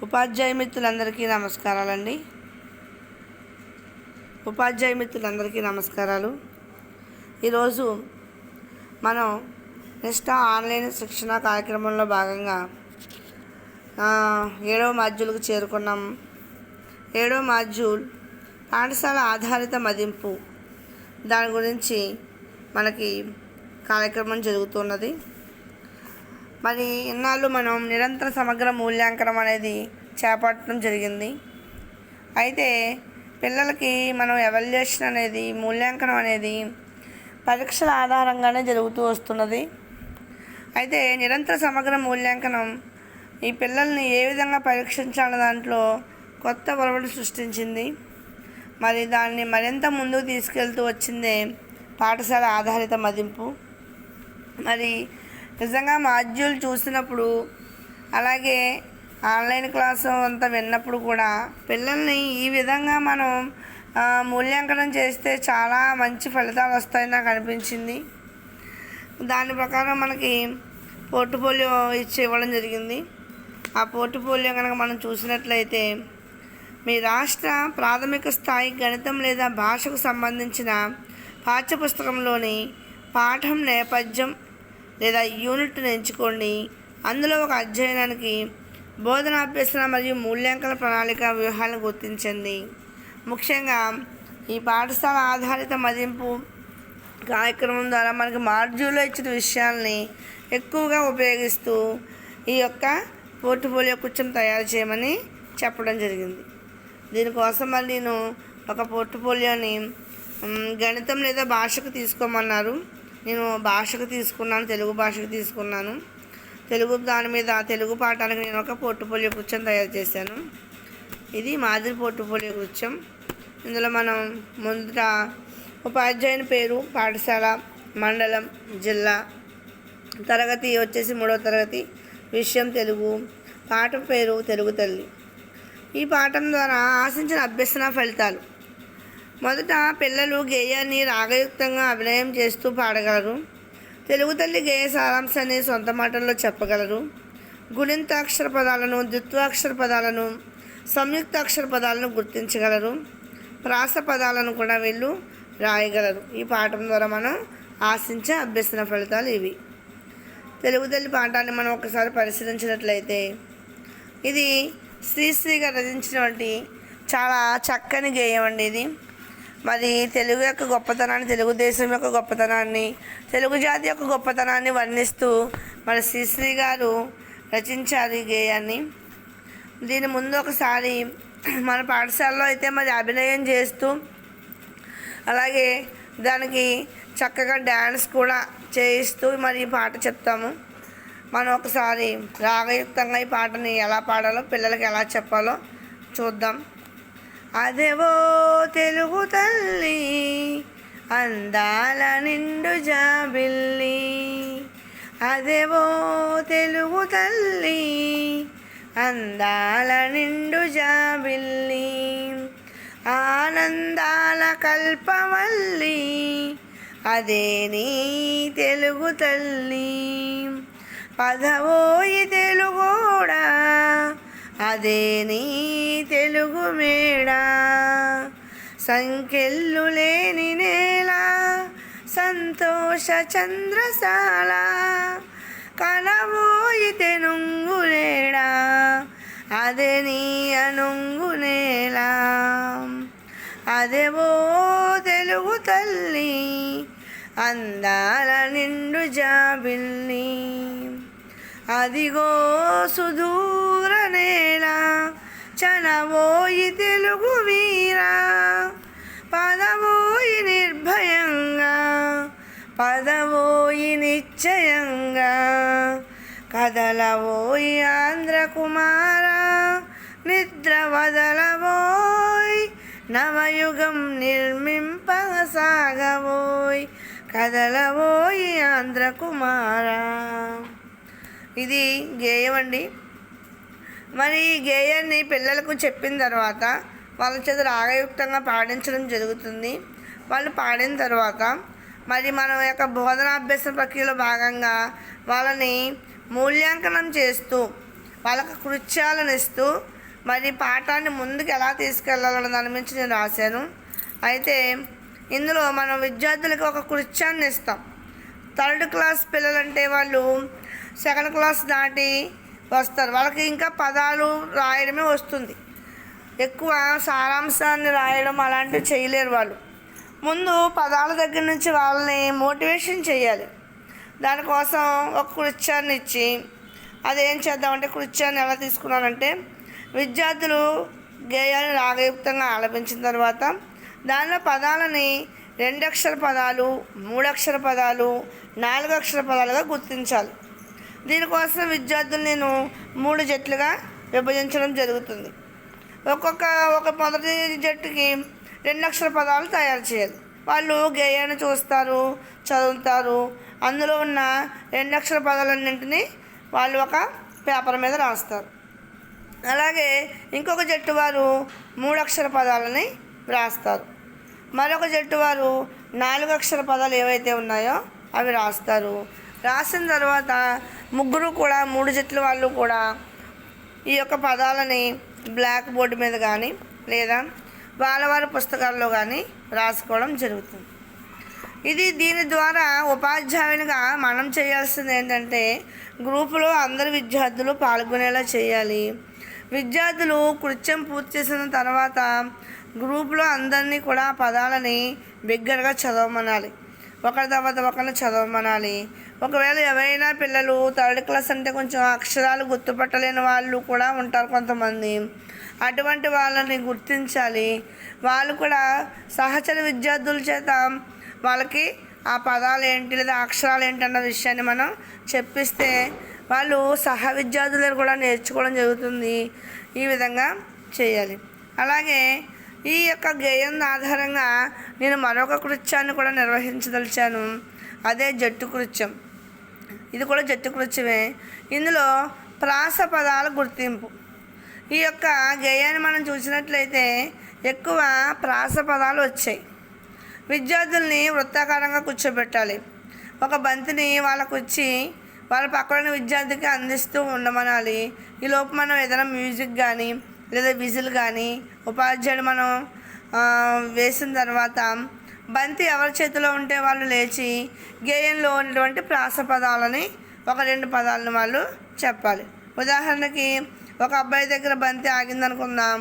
ఉపాధ్యాయ మిత్రులందరికీ నమస్కారాలండి. ఉపాధ్యాయ మిత్రులందరికీ నమస్కారాలు. ఈరోజు మనం నిష్ఠ ఆన్లైన్ శిక్షణ కార్యక్రమంలో భాగంగా 7వ మాడ్యూల్కి చేరుకున్నాం. 7వ మాడ్యూల్ పాఠశాల ఆధారిత మదింపు, దాని గురించి మనకి కార్యక్రమం జరుగుతున్నది. మరి ఇన్నాళ్ళు మనం నిరంతర సమగ్ర మూల్యాంకనం అనేది చేపట్టడం జరిగింది. అయితే పిల్లలకి మనం ఎవాల్యుయేషన్ అనేది, మూల్యాంకనం అనేది పరీక్షల ఆధారంగానే జరుగుతూ వస్తున్నది. అయితే నిరంతర సమగ్ర మూల్యాంకనం ఈ పిల్లల్ని ఏ విధంగా పరీక్షించాలన్న దాంట్లో కొత్త ఒరవడి సృష్టించింది. మరి దాన్ని మరింత ముందుకు తీసుకెళ్తూ వచ్చిందే పాఠశాల ఆధారిత మదింపు. మరి నిజంగా మాడ్యూల్ చూసినప్పుడు, అలాగే ఆన్లైన్ క్లాసు అంతా విన్నప్పుడు కూడా పిల్లల్ని ఈ విధంగా మనం మూల్యాంకనం చేస్తే చాలా మంచి ఫలితాలు వస్తాయని నాకు అనిపించింది. దాని ప్రకారం మనకి పోర్ట్ఫోలియో ఇవ్వడం జరిగింది. ఆ పోర్ట్ఫోలియో కనుక మనం చూసినట్లయితే, మీ రాష్ట్ర ప్రాథమిక స్థాయి గణితం లేదా భాషకు సంబంధించిన పాఠ్యపుస్తకంలోని పాఠం నేపథ్యం లేదా యూనిట్ను ఎంచుకోండి. అందులో ఒక అధ్యయనానికి బోధనాభ్యసన మరియు మూల్యాంకన ప్రణాళిక వ్యూహాలను గుర్తించండి. ముఖ్యంగా ఈ పాఠశాల ఆధారిత మదింపు కార్యక్రమం ద్వారా మనకి మాడ్యూల్లో ఇచ్చిన విషయాల్ని ఎక్కువగా ఉపయోగిస్తూ ఈ యొక్క పోర్ట్ఫోలియో కొంచెం తయారు చేయమని చెప్పడం జరిగింది. దీనికోసం మళ్ళీ నేను ఒక పోర్ట్ఫోలియోని గణితం లేదా భాషకు తీసుకోమన్నారు. నేను భాషకు తీసుకున్నాను, తెలుగు భాషకు తీసుకున్నాను. దాని మీద తెలుగు పాఠానికి నేను ఒక పోర్ట్ఫోలియో కృత్యం తయారు చేశాను. ఇది మాదిరి పోర్ట్ఫోలియో కృత్యం. ఇందులో మనం మొదట ఉపాధ్యాయుని పేరు, పాఠశాల, మండలం, జిల్లా, తరగతి వచ్చేసి 3వ తరగతి, విషయం తెలుగు, పాఠం పేరు తెలుగు తల్లి. ఈ పాఠం ద్వారా ఆశించిన అభ్యసన ఫలితాలు: మొదట పిల్లలు గేయాన్ని రాగయుక్తంగా అభినయం చేస్తూ పాడగలరు. తెలుగు తల్లి గేయ సారాంశాన్ని సొంత మాటల్లో చెప్పగలరు. గుణింతాక్షర పదాలను, ద్విత్వాక్షర పదాలను, సంయుక్తాక్షర పదాలను గుర్తించగలరు. ప్రాస పదాలను కూడా వీళ్ళు రాయగలరు. ఈ పాఠం ద్వారా మనం ఆశించే అభ్యసన ఫలితాలు ఇవి. తెలుగు తల్లి పాఠాన్ని మనం ఒకసారి పరిశీలించినట్లయితే, ఇది శ్రీశ్రీ గారు రచించినటువంటి చాలా చక్కని గేయం అండి. ఇది మరి తెలుగు యొక్క గొప్పతనాన్ని, తెలుగుదేశం యొక్క గొప్పతనాన్ని, తెలుగు జాతి యొక్క గొప్పతనాన్ని వర్ణిస్తూ మన శ్రీశ్రీ గారు రచించారు ఈ గేయాన్ని. దీని ముందు ఒకసారి మన పాఠశాలలో అయితే మరి అభినయం చేస్తూ, అలాగే దానికి చక్కగా డ్యాన్స్ కూడా చేయిస్తూ మరి ఈ పాట చెప్తాము. మనం ఒకసారి రాగయుక్తంగా ఈ పాటని ఎలా పాడాలో, పిల్లలకి ఎలా చెప్పాలో చూద్దాం. అదేవో తెలుగు తల్లి అందాల నిండు జాబిల్లి, అదేవో తెలుగు తల్లి అందాల నిండు జాబిల్లి, ఆనందాల కల్పవల్లి అదే నీ తెలుగు తల్లి, పదవోయి తెలుగోడా అదే నీ తెలుగు మేడ, సంఖ్యలు లేని నేల సంతోష చంద్రశాల, కనబోయి తెనుంగులేడా అదే నీ అనుంగు నేల, అదేవో తెలుగు తల్లి అందాల నిండు జాబిల్లి, అదిగో సుదూర నేల చనబోయి తెలుగు వీరా, పదవోయి నిర్భయంగా పదవోయి నిశ్చయంగా, కదలవోయి ఆంధ్ర కుమార నిద్ర వదలవోయ్, నవయుగం నిర్మింపసాగవోయ్, కదలవోయి ఆంధ్ర కుమార. ఇది గేయం అండి. మరి ఈ గేయాన్ని పిల్లలకు చెప్పిన తర్వాత వాళ్ళ చేత రాగయుక్తంగా పాడించడం జరుగుతుంది. వాళ్ళు పాడిన తర్వాత మరి మన యొక్క బోధనాభ్యసన ప్రక్రియలో భాగంగా వాళ్ళని మూల్యాంకనం చేస్తూ వాళ్ళకి కృత్యాలను ఇస్తూ మరి పాఠాన్ని ముందుకు ఎలా తీసుకెళ్ళాలన్న దాని గురించి నేను రాశాను. అయితే ఇందులో మనం విద్యార్థులకు ఒక కృత్యాన్ని ఇస్తాం. 3rd క్లాస్ పిల్లలంటే వాళ్ళు 2nd క్లాస్ దాటి వస్తారు. వాళ్ళకి ఇంకా పదాలు రాయడమే వస్తుంది, ఎక్కువ సారాంశాన్ని రాయడం అలాంటివి చేయలేరు. వాళ్ళు ముందు పదాల దగ్గర నుంచి వాళ్ళని మోటివేషన్ చేయాలి. దానికోసం ఒక కృత్యాన్ని ఇచ్చి అదేం చేద్దామంటే, కృత్యాన్ని ఎలా తీసుకున్నానంటే, విద్యార్థులు గేయాన్ని రాగయుక్తంగా ఆలపించిన తర్వాత దానిలో పదాలని 2 అక్షర పదాలు, 3 అక్షర పదాలు, 4 అక్షర పదాలుగా గుర్తించాలి. దీనికోసం విద్యార్థులు నేను 3 జట్లుగా విభజించడం జరుగుతుంది. ఒక మొదటి జట్టుకి 2 అక్షర పదాలు తయారు చేయాలి. వాళ్ళు గేయాన్ని చూస్తారు, చదువుతారు. అందులో ఉన్న 2 అక్షర పదాలన్నింటినీ వాళ్ళు ఒక పేపర్ మీద రాస్తారు. అలాగే ఇంకొక జట్టు వారు 3 అక్షర పదాలని రాస్తారు. మరొక జట్టు వారు 4 అక్షర పదాలు ఏవైతే ఉన్నాయో అవి రాస్తారు. రాసిన తర్వాత ముగ్గురు కూడా 3 జట్ల వాళ్ళు కూడా ఈ యొక్క పదాలని బ్లాక్ బోర్డు మీద కానీ లేదా వాళ్ళ పుస్తకాల్లో కానీ రాసుకోవడం జరుగుతుంది. దీని ద్వారా ఉపాధ్యాయునిగా మనం చేయాల్సింది ఏంటంటే, గ్రూపులో అందరు విద్యార్థులు పాల్గొనేలా చేయాలి. విద్యార్థులు కృత్యం పూర్తి చేసిన తర్వాత గ్రూపులో అందరినీ కూడా పదాలని బిగ్గరగా చదవమనాలి. ఒకరి తర్వాత ఒకరిని చదవమనాలి. ఒకవేళ ఎవరైనా పిల్లలు 3rd క్లాస్ అంటే కొంచెం అక్షరాలు గుర్తుపట్టలేని వాళ్ళు కూడా ఉంటారు కొంతమంది. అటువంటి వాళ్ళని గుర్తించాలి. వాళ్ళు కూడా సహచర విద్యార్థుల చేత వాళ్ళకి ఆ పదాలు ఏంటి లేదా అక్షరాలు ఏంటి అన్న విషయాన్ని మనం చెప్పిస్తే వాళ్ళు సహ విద్యార్థులను కూడా నేర్చుకోవడం జరుగుతుంది. ఈ విధంగా చేయాలి. అలాగే ఈ యొక్క గేయం ఆధారంగా నేను మరొక కృత్యాన్ని కూడా నిర్వహించదలిచాను. అదే జట్టు కృత్యం. ఇది కూడా జట్టు కృత్యమే. ఇందులో ప్రాస పదాల గుర్తింపు. ఈ యొక్క గేయాన్ని మనం చూసినట్లయితే ఎక్కువ ప్రాస పదాలు వచ్చాయి. విద్యార్థుల్ని వృత్తాకారంగా కూర్చోబెట్టాలి. ఒక బంతిని వాళ్ళకు వచ్చి వాళ్ళ పక్కన విద్యార్థికి అందిస్తూ ఉండమనాలి. ఈలోపు మనం ఏదైనా మ్యూజిక్ కానీ లేదా విజిల్ కానీ ఉపాధ్యాయుడు మనం వేసిన తర్వాత బంతి ఎవరి చేతిలో ఉంటే వాళ్ళు లేచి గేయంలో ఉన్నటువంటి ప్రాస పదాలని ఒక 2 పదాలను వాళ్ళు చెప్పాలి. ఉదాహరణకి ఒక అబ్బాయి దగ్గర బంతి ఆగిందనుకుందాం.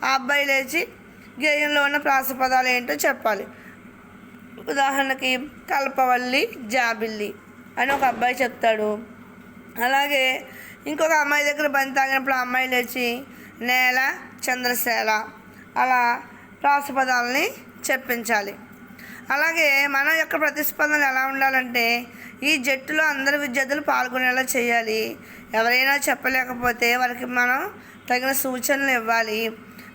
ఆ అబ్బాయి లేచి గేయంలో ఉన్న ప్రాస పదాలు ఏంటో చెప్పాలి. ఉదాహరణకి కల్పవల్లి జాబిల్లి అని ఒక అబ్బాయి చెప్తాడు. అలాగే ఇంకొక అమ్మాయి దగ్గర బంతి ఆగినప్పుడు ఆ అమ్మాయి లేచి నేల చంద్రసేల అలా ప్రాసపదాలని చెప్పించాలి. అలాగే మన యొక్క ప్రతిస్పందన ఎలా ఉండాలంటే, ఈ జట్టులో అందరు విద్యార్థులు పాల్గొనేలా చేయాలి. ఎవరైనా చెప్పలేకపోతే వారికి మనం తగిన సూచనలు ఇవ్వాలి.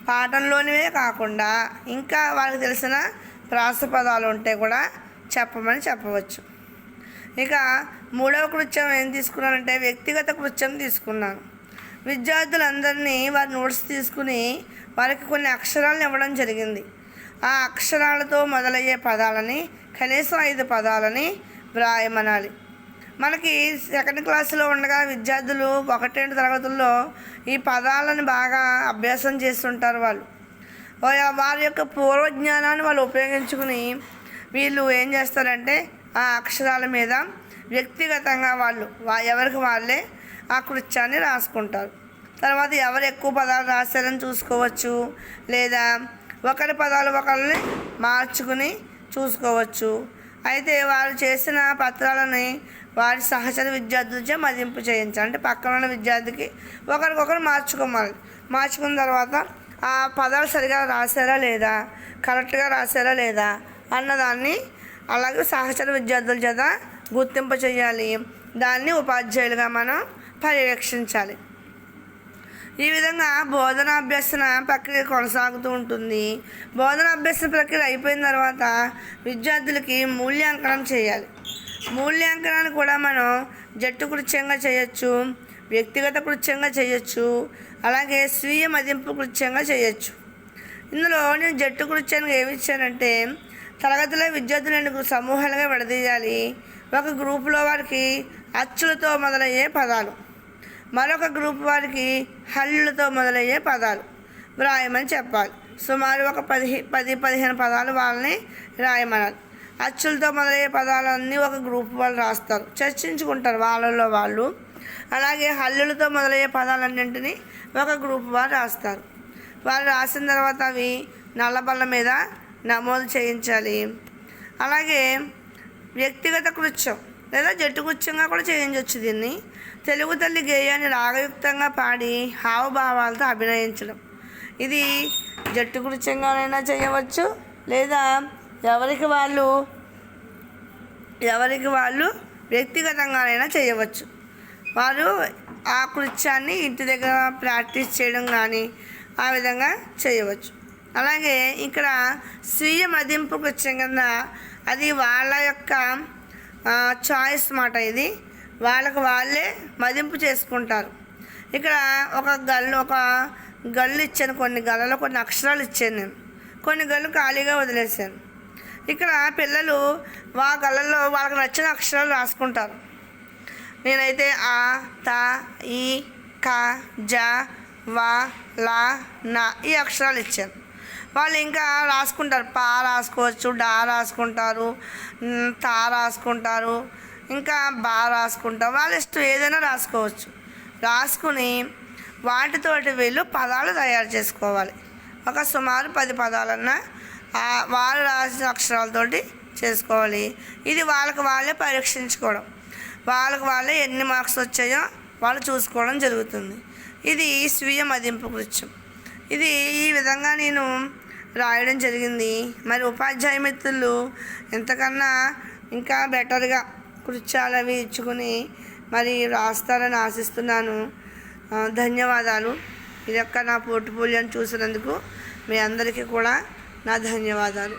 పాఠంలోనివే కాకుండా ఇంకా వాళ్ళకి తెలిసిన ప్రాసపదాలు ఉంటే కూడా చెప్పమని చెప్పవచ్చు. ఇక 3వ కృత్యం ఏం తీసుకున్నానంటే, వ్యక్తిగత కృత్యం తీసుకున్నాను. విద్యార్థులందరినీ వారి నోట్స్ తీసుకుని వారికి కొన్ని అక్షరాలను ఇవ్వడం జరిగింది. ఆ అక్షరాలతో మొదలయ్యే పదాలని కనీసం 5 పదాలని వ్రాయమనాలి. మనకి 2nd క్లాసులో ఉండగా విద్యార్థులు 1-2 తరగతుల్లో ఈ పదాలను బాగా అభ్యాసం చేస్తుంటారు. వారి యొక్క పూర్వజ్ఞానాన్ని వాళ్ళు ఉపయోగించుకుని వీళ్ళు ఏం చేస్తారంటే, ఆ అక్షరాల మీద వ్యక్తిగతంగా వాళ్ళు ఎవరికి వాళ్ళే ఆ కృత్యాన్ని రాసుకుంటారు. తర్వాత ఎవరు ఎక్కువ పదాలు రాశారని చూసుకోవచ్చు, లేదా ఒకరి పదాలు ఒకరిని మార్చుకుని చూసుకోవచ్చు. అయితే వారు చేసిన పత్రాలని వారి సహచర విద్యార్థులచే మదింపు చేయించాలి. అంటే పక్కన ఉన్న విద్యార్థికి ఒకరికొకరు మార్చుకున్న తర్వాత ఆ పదాలు సరిగా రాశారా లేదా, కరెక్ట్గా రాశారా లేదా అన్నదాన్ని అలాగే సహచర విద్యార్థుల చేత గుర్తింపు చేయాలి. దాన్ని ఉపాధ్యాయులుగా మనం పర్యవేక్షించాలి. ఈ విధంగా బోధనాభ్యసన ప్రక్రియ కొనసాగుతూ ఉంటుంది. బోధనాభ్యసన ప్రక్రియ అయిపోయిన తర్వాత విద్యార్థులకి మూల్యాంకనం చేయాలి. మూల్యాంకనాన్ని కూడా మనం జట్టు కృత్యంగా చేయొచ్చు, వ్యక్తిగత కృత్యంగా చేయొచ్చు, అలాగే స్వీయ మదింపు కృత్యంగా చేయొచ్చు. ఇందులో నేను జట్టు కృత్యానికి ఏమి ఇచ్చానంటే, తరగతిలో విద్యార్థులను సమూహాలుగా విడదీయాలి. ఒక గ్రూపులో వారికి అచ్చులతో మొదలయ్యే పదాలు, మరొక గ్రూప్ వారికి హల్లులతో మొదలయ్యే పదాలు వ్రాయమని చెప్పాలి. సుమారు ఒక 10-15 పదాలు వాళ్ళని రాయమనాలి. అచ్చులతో మొదలయ్యే పదాలన్నీ ఒక గ్రూప్ వాళ్ళు రాస్తారు, చర్చించుకుంటారు వాళ్ళలో వాళ్ళు. అలాగే హల్లులతో మొదలయ్యే పదాలన్నింటినీ ఒక గ్రూప్ వారు రాస్తారు. వాళ్ళు రాసిన తర్వాత అవి నల్లబల్ల మీద నమోదు చేయించాలి. అలాగే వ్యక్తిగత కృత్యం లేదా జట్టు కృత్యంగా కూడా చేయించవచ్చు. దీన్ని తెలుగు తల్లి గేయాన్ని రాగయుక్తంగా పాడి హావభావాలతో అభినయించడం. ఇది జట్టు కృత్యంగానైనా చేయవచ్చు, లేదా ఎవరికి వాళ్ళు వ్యక్తిగతంగానైనా చేయవచ్చు. వారు ఆ కృత్యాన్ని ఇంటి దగ్గర ప్రాక్టీస్ చేయడం కానీ ఆ విధంగా చేయవచ్చు. అలాగే ఇక్కడ స్వీయ మదింపు కృత్యం కింద అది వాళ్ళ యొక్క చాయిస్ మాట. ఇది వాళ్ళకు వాళ్ళే మదింపు చేసుకుంటారు. ఇక్కడ ఒక గల్లు ఇచ్చాను, కొన్ని గళ్ళలో కొన్ని అక్షరాలు ఇచ్చాను నేను, కొన్ని గళ్ళు ఖాళీగా వదిలేసాను. ఇక్కడ పిల్లలు గళ్ళల్లో వాళ్ళకి నచ్చిన అక్షరాలు రాసుకుంటారు. నేనైతే ఆ, త, ఈ, క, జ, వ, ల, న ఈ అక్షరాలు ఇచ్చాను. వాళ్ళు ఇంకా రాసుకుంటారు. పా రాసుకోవచ్చు, డా రాసుకుంటారు, తా రాసుకుంటారు, ఇంకా బా రాసుకుంటారు. వాళ్ళ ఇష్టం ఏదైనా రాసుకోవచ్చు. రాసుకుని వాటితోటి వీళ్ళు పదాలు తయారు చేసుకోవాలి. ఒక సుమారు 10 పదాలన్నా వాళ్ళు రాసిన అక్షరాలతోటి చేసుకోవాలి. ఇది వాళ్ళకి వాళ్ళే పరీక్షించుకోవడం, వాళ్ళకి వాళ్ళే ఎన్ని మార్క్స్ వచ్చాయో వాళ్ళు చూసుకోవడం జరుగుతుంది. ఇది స్వీయ మదింపు కృత్యం. ఇది ఈ విధంగా నేను రాయడం జరిగింది. మరి ఉపాధ్యాయ మిత్రులు ఎంతకన్నా ఇంకా బెటర్గా కృత్యాలు అవి ఇచ్చుకుని మరి రాస్తారని ఆశిస్తున్నాను. ధన్యవాదాలు. ఇది యొక్క నా పోర్ట్ఫోలియోని చూసినందుకు మీ అందరికీ కూడా నా ధన్యవాదాలు.